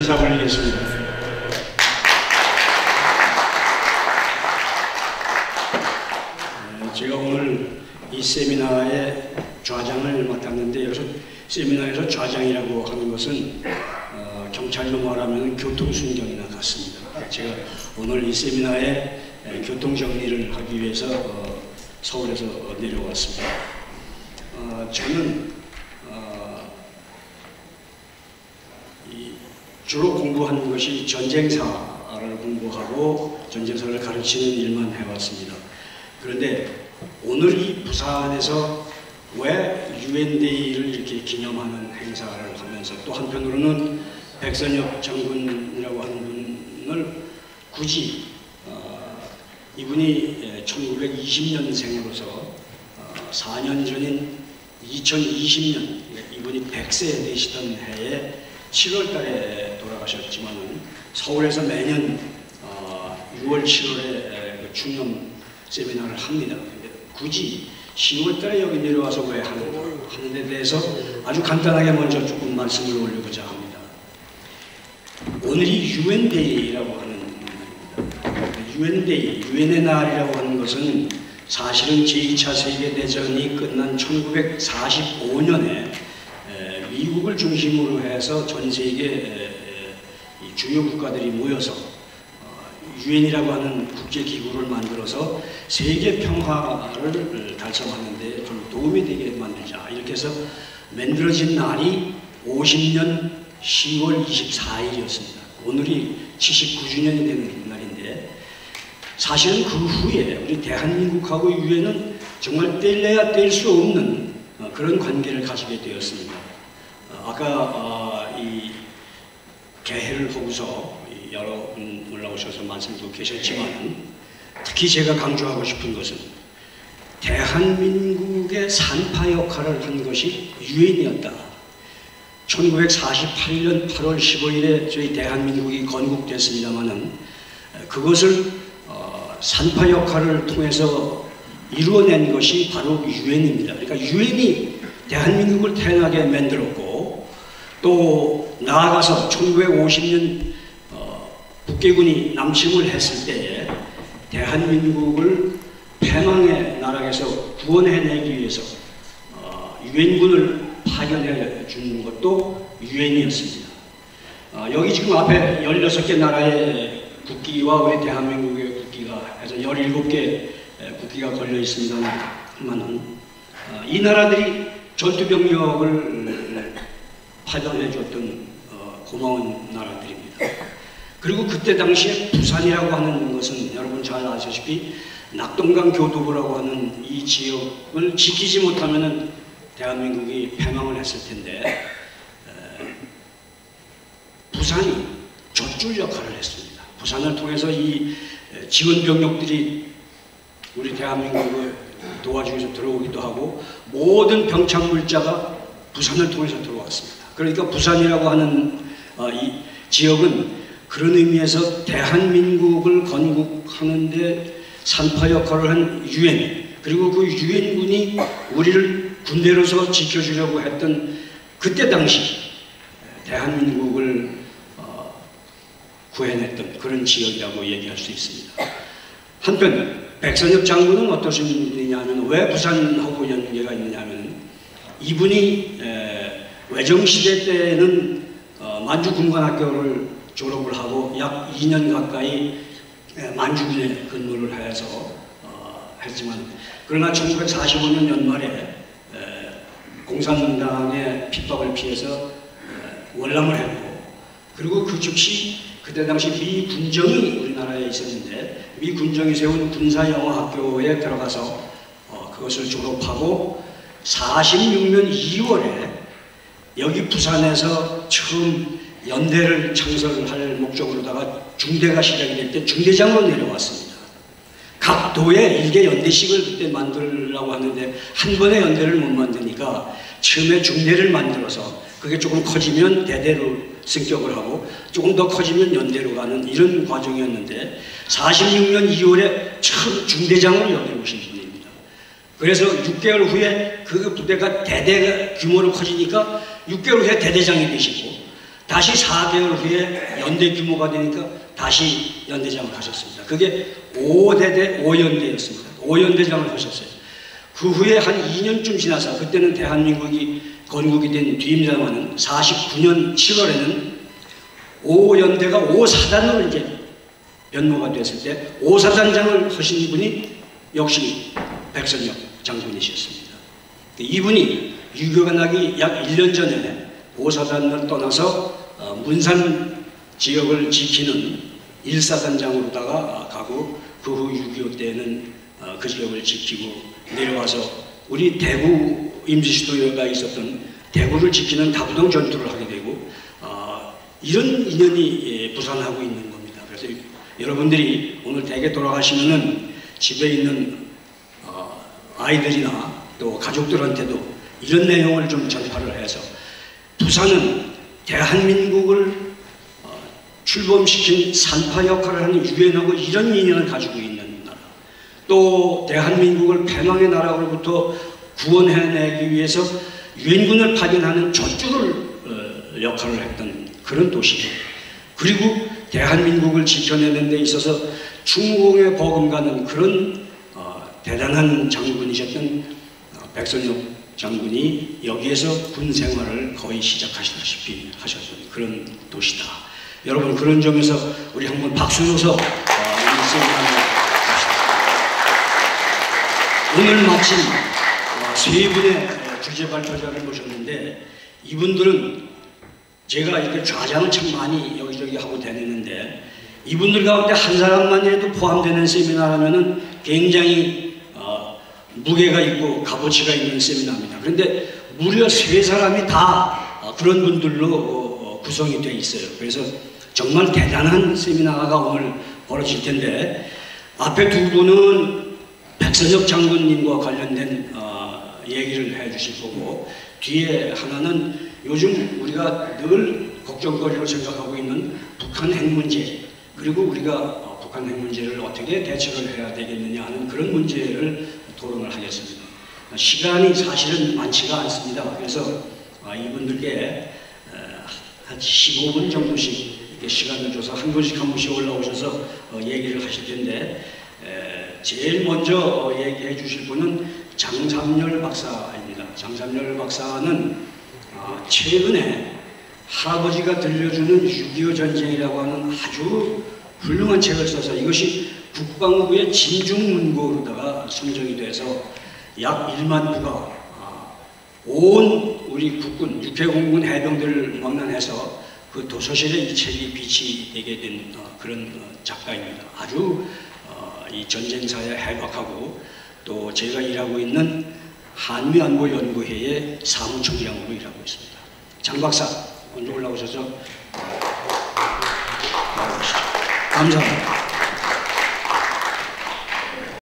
인사 올리겠습니다. 제가 오늘 이 세미나의 좌장을 맡았는데, 여기서 세미나에서 좌장이라고 하는 것은 경찰로 말하면 교통순경이나 같습니다. 제가 오늘 이 세미나에 교통정리를 하기 위해서 서울에서 내려왔습니다. 저는 주로 공부한 것이 전쟁사를 공부하고 전쟁사를 가르치는 일만 해왔습니다. 그런데 오늘 이 부산에서 왜 유엔데이를 이렇게 기념하는 행사를 하면서 또 한편으로는 백선엽 장군이라고 하는 분을 굳이 이분이 1920년생으로서 4년 전인 2020년 이분이 100세 되시던 해에 7월 달에 돌아가셨지만은 서울에서 매년 6월 7월에 추념 세미나를 합니다. 근데 굳이 10월 달에 여기 내려와서 왜 하는 데 대해서 아주 간단하게 먼저 조금 말씀을 올리고자 합니다. 오늘이 유엔데이라고 하는 날입니다. 유엔데이, 유엔의 날이라고 하는 것은 사실은 제2차 세계대전이 끝난 1945년에 미국을 중심으로 해서 전 세계 주요 국가들이 모여서 유엔이라고 하는 국제기구를 만들어서 세계 평화를 달성하는 데 좀 도움이 되게 만들자, 이렇게 해서 만들어진 날이 50년 10월 24일이었습니다. 오늘이 79주년이 되는 날인데, 사실은 그 후에 우리 대한민국하고 유엔은 정말 뗄래야 뗄 수 없는 그런 관계를 가지게 되었습니다. 아까 이 개회를 보고서 여러 분 올라오셔서 말씀도 계셨지만, 특히 제가 강조하고 싶은 것은 대한민국의 산파 역할을 한 것이 유엔이었다. 1948년 8월 15일에 저희 대한민국이 건국됐습니다마는 그것을 산파 역할을 통해서 이루어낸 것이 바로 유엔입니다. 그러니까 유엔이 대한민국을 태어나게 만들었고, 또 나아가서 1950년 북괴군이 남침을 했을 때에 대한민국을 패망의 나라에서 구원해내기 위해서 유엔군을 파견해 준 것도 유엔이었습니다. 여기 지금 앞에 16개 나라의 국기와 우리 대한민국의 국기가 해서 17개 국기가 걸려 있습니다만, 이 나라들이 전투병력을 파견해 줬던 고마운 나라들입니다. 그리고 그때 당시에 부산이라고 하는 것은 여러분 잘 아시다시피 낙동강 교두보라고 하는 이 지역을 지키지 못하면 대한민국이 패망을 했을 텐데, 부산이 젖줄 역할을 했습니다. 부산을 통해서 이 지원 병력들이 우리 대한민국을 도와주기 위해서 들어오기도 하고, 모든 병참 물자가 부산을 통해서 들어왔습니다. 그러니까 부산이라고 하는 이 지역은 그런 의미에서 대한민국을 건국하는데 산파 역할을 한 유엔, 그리고 그 유엔군이 우리를 군대로서 지켜주려고 했던 그때 당시 대한민국을 구해냈던 그런 지역이라고 얘기할 수 있습니다. 한편 백선엽 장군은 어떠신 분이냐면, 왜 부산하고 연계가 있느냐면, 이분이 외정시대 때는 만주군관학교를 졸업을 하고 약 2년 가까이 만주군에 근무를 해서 했지만, 그러나 1945년 연말에 공산당의 핍박을 피해서 월남을 했고, 그리고 그 즉시 그때 당시 미 군정이 우리나라에 있었는데 미 군정이 세운 군사영어학교에 들어가서 그것을 졸업하고 46년 2월에 여기 부산에서 처음 연대를 창설할 목적으로다가 중대가 시작이 될 때 중대장으로 내려왔습니다. 각 도에 일개 연대식을 그때 만들려고 하는데 한 번에 연대를 못 만드니까 처음에 중대를 만들어서 그게 조금 커지면 대대로 승격을 하고 조금 더 커지면 연대로 가는 이런 과정이었는데, 46년 2월에 처음 중대장으로 여기 오신 분입니다. 그래서 6개월 후에 그 부대가 대대 규모로 커지니까 6개월 후에 대대장이 되시고, 다시 4개월 후에 연대 규모가 되니까 다시 연대장을 하셨습니다. 그게 5연대였습니다. 5연대장을 하셨어요. 그 후에 한 2년쯤 지나서 그때는 대한민국이 건국이 된 뒤입니다만은 49년 7월에는 5연대가 5사단으로 이제 변모가 됐을 때 5사단장을 하신 분이 역시 백선엽 장군이셨습니다. 이분이 6.25가 나기 약 1년 전에 5사단을 떠나서 문산 지역을 지키는 1사단장으로다가 가고 그 후 6.25 때는 그 지역을 지키고 내려와서 우리 대구 임시수도가 있었던 대구를 지키는 다부동 전투를 하게 되고 이런 인연이 부산하고 있는 겁니다. 그래서 여러분들이 오늘 댁에 돌아가시면은 집에 있는 아이들이나 또 가족들한테도 이런 내용을 좀 전파를 해서 부산은 대한민국을 출범시킨 산파 역할을 하는 유엔하고 이런 인연을 가지고 있는 나라, 또 대한민국을 패망의 나라로부터 구원해내기 위해서 유엔군을 파견하는 젖줄을 역할을 했던 그런 도시죠. 그리고 대한민국을 지켜내는 데 있어서 충무공에 버금가는 그런 대단한 장군이셨던 백선엽 장군이 여기에서 군 생활을 거의 시작하시다시피 하셨던 그런 도시다. 여러분, 그런 점에서 우리 한번 박수 줘서 오늘 마침 세 분의 주제 발표자를 모셨는데 이분들은 제가 이렇게 좌장을 참 많이 여기저기 하고 다니는데 이분들 가운데 한 사람만이라도 포함되는 세미나라면은 굉장히 무게가 있고 값어치가 있는 세미나입니다. 그런데 무려 세 사람이 다 그런 분들로 구성이 되어 있어요. 그래서 정말 대단한 세미나가 오늘 벌어질 텐데 앞에 두 분은 백선엽 장군님과 관련된 얘기를 해주실 거고 뒤에 하나는 요즘 우리가 늘 걱정거리로 생각하고 있는 북한 핵 문제, 그리고 우리가 북한 핵 문제를 어떻게 대처를 해야 되겠느냐 하는 그런 문제를 토론을 하겠습니다. 시간이 사실은 많지가 않습니다. 그래서 이분들께 한 15분 정도씩 이렇게 시간을 줘서 한 분씩 한 분씩 올라오셔서 얘기를 하실 텐데 제일 먼저 얘기해 주실 분은 장삼열 박사입니다. 장삼열 박사는 최근에 할아버지가 들려주는 6.25 전쟁이라고 하는 아주 훌륭한 책을 써서 이것이 국방부의 진중문고로다가 선정이 돼서 약 1만 부가 온 우리 국군, 육해공군 해병들을 망라해서 그 도서실에 이 책이 비치되게 된 그런 작가입니다. 아주 이 전쟁사에 해박하고 또 제가 일하고 있는 한미안보연구회의 사무총장으로 일하고 있습니다. 장 박사 먼저 올라오셔서 나와주시죠. 감사합니다.